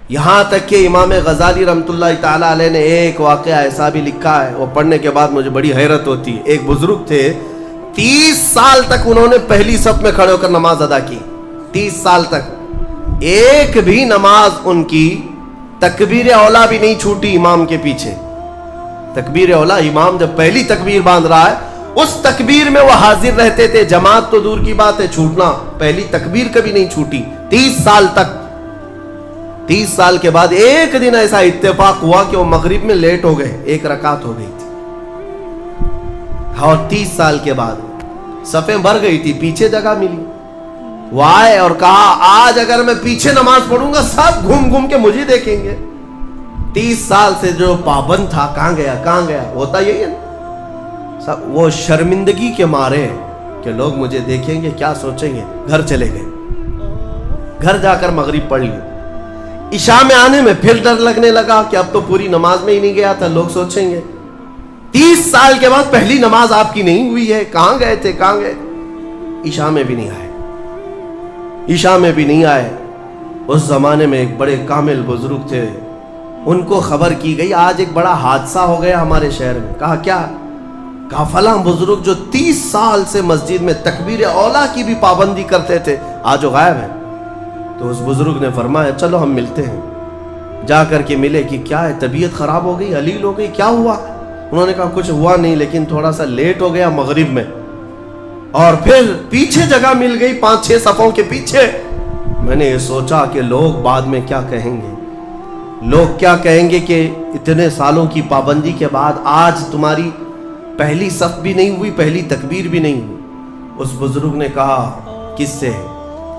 یہاں تک کہ امام غزالی رحمۃ اللہ تعالیٰ علیہ نے ایک واقعہ ایسا بھی لکھا ہے، وہ پڑھنے کے بعد مجھے بڑی حیرت ہوتی ہے۔ ایک بزرگ تھے، 30 سال تک انہوں نے پہلی صف میں کھڑے ہو کر نماز ادا کی، 30 سال تک ایک بھی نماز ان کی تکبیر اولا بھی نہیں چھوٹی امام کے پیچھے۔ تکبیر اولا، امام جب پہلی تکبیر باندھ رہا ہے اس تکبیر میں وہ حاضر رہتے تھے، جماعت تو دور کی بات ہے، چھوٹنا، پہلی تکبیر کبھی نہیں چھوٹی 30 سال تک۔ 30 سال کے بعد ایک دن ایسا اتفاق ہوا کہ وہ مغرب میں لیٹ ہو گئے، ایک رکعت ہو گئی تھی، اور 30 سال کے بعد صفیں بھر گئی تھی، پیچھے جگہ ملی۔ وہ آئے اور کہا آج اگر میں پیچھے نماز پڑھوں گا سب گھوم گھوم کے مجھے دیکھیں گے۔ 30 سال سے جو پابند تھا کہاں گیا؟ ہوتا یہی ہے، وہ شرمندگی کے مارے کہ لوگ مجھے دیکھیں گے، کیا سوچیں گے، گھر چلے گئے، گھر جا کر مغرب پڑھ لی۔ عشاء میں آنے میں پھر ڈر لگنے لگا کہ اب تو پوری نماز میں ہی نہیں گیا تھا، لوگ سوچیں گے۔ 30 سال کے بعد پہلی نماز آپ کی نہیں ہوئی ہے، کہاں گئے تھے؟ عشاء میں بھی نہیں آئے۔ اس زمانے میں ایک بڑے کامل بزرگ تھے، ان کو خبر کی گئی آج ایک بڑا حادثہ ہو گیا ہمارے شہر میں۔ کہا کیا؟ کہا فلاں بزرگ جو 30 سال سے مسجد میں تکبیر اولا کی بھی پابندی کرتے تھے آج وہ غائب ہے۔ تو اس بزرگ نے فرمایا چلو ہم ملتے ہیں۔ جا کر کے ملے کہ کیا ہے، طبیعت خراب ہو گئی، علیل ہو گئی، کیا ہوا؟ انہوں نے کہا کچھ ہوا نہیں، لیکن تھوڑا سا لیٹ ہو گیا مغرب میں، اور پھر پیچھے جگہ مل گئی 5-6 صفوں کے پیچھے۔ میں نے یہ سوچا کہ لوگ بعد میں کیا کہیں گے، لوگ کیا کہیں گے کہ اتنے سالوں کی پابندی کے بعد آج تمہاری پہلی صف بھی نہیں ہوئی، پہلی تکبیر بھی نہیں ہوئی۔ اس بزرگ نے کہا کس سے؟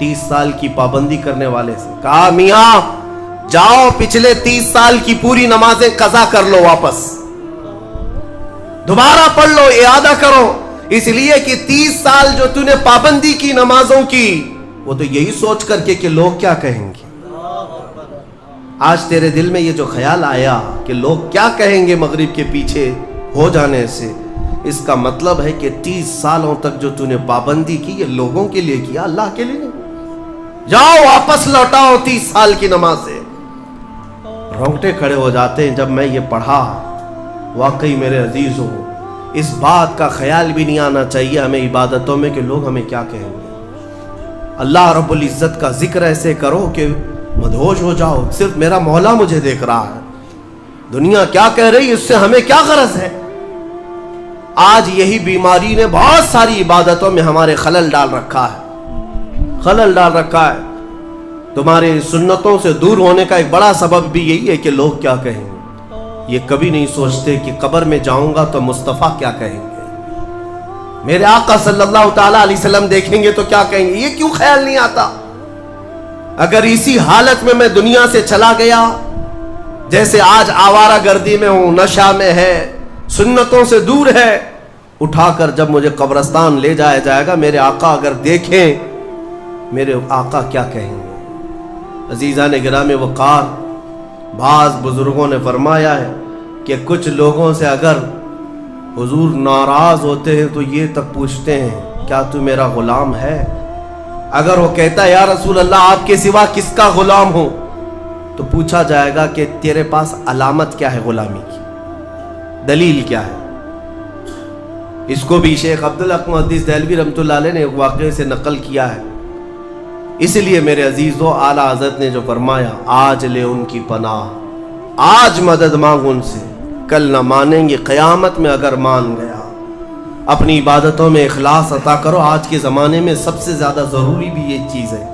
30 سال کی پابندی کرنے والے سے۔ کہا میاں جاؤ پچھلے 30 سال کی پوری نمازیں قضا کر لو، واپس دوبارہ پڑھ لو، اعادہ کرو، اس لیے کہ 30 سال جو تو نے پابندی کی نمازوں کی، وہ تو یہی سوچ کر کے کہ لوگ کیا کہیں گے۔ آج تیرے دل میں یہ جو خیال آیا کہ لوگ کیا کہیں گے مغرب کے پیچھے ہو جانے سے، اس کا مطلب ہے کہ 30 سالوں تک جو تو نے پابندی کی یہ لوگوں کے لیے کیا، اللہ کے لیے نہیں۔ جاؤ واپس لوٹاؤ 30 سال کی نماز سے۔ رونگٹے کھڑے ہو جاتے ہیں جب میں یہ پڑھا۔ واقعی میرے عزیزوں، اس بات کا خیال بھی نہیں آنا چاہیے ہمیں عبادتوں میں کہ لوگ ہمیں کیا کہیں گے۔ اللہ رب العزت کا ذکر ایسے کرو کہ مدہوش ہو جاؤ، صرف میرا مولا مجھے دیکھ رہا ہے، دنیا کیا کہہ رہی اس سے ہمیں کیا غرض ہے۔ آج یہی بیماری نے بہت ساری عبادتوں میں ہمارے خلل ڈال رکھا ہے۔ تمہارے سنتوں سے دور ہونے کا ایک بڑا سبب بھی یہی ہے کہ لوگ کیا کہیں گے۔ یہ کبھی نہیں سوچتے کہ قبر میں جاؤں گا تو مصطفیٰ کیا کہیں گے، میرے آقا صلی اللہ تعالیٰ علیہ وسلم دیکھیں گے تو کیا کہیں گے، یہ کیوں خیال نہیں آتا۔ اگر اسی حالت میں میں دنیا سے چلا گیا، جیسے آج آوارہ گردی میں ہوں، نشہ میں ہے، سنتوں سے دور ہے، اٹھا کر جب مجھے قبرستان لے جایا جائے گا، میرے آقا اگر دیکھیں، میرے آقا کیا کہیں گے۔ عزیزان گرامی وقار، بعض بزرگوں نے فرمایا ہے کہ کچھ لوگوں سے اگر حضور ناراض ہوتے ہیں تو یہ تک پوچھتے ہیں کیا تو میرا غلام ہے؟ اگر وہ کہتا ہے یا رسول اللہ آپ کے سوا کس کا غلام ہوں، تو پوچھا جائے گا کہ تیرے پاس علامت کیا ہے غلامی کی، دلیل کیا ہے۔ اس کو بھی شیخ عبدالحق محدث دہلوی رحمۃ اللہ علیہ نے ایک واقعے سے نقل کیا ہے۔ اس لیے میرے عزیزو، اعلیٰ حضرت نے جو فرمایا آج لے ان کی پناہ، آج مدد مانگ ان سے، کل نہ مانیں گے قیامت میں اگر مان گیا۔ اپنی عبادتوں میں اخلاص عطا کرو، آج کے زمانے میں سب سے زیادہ ضروری بھی یہ چیز ہے۔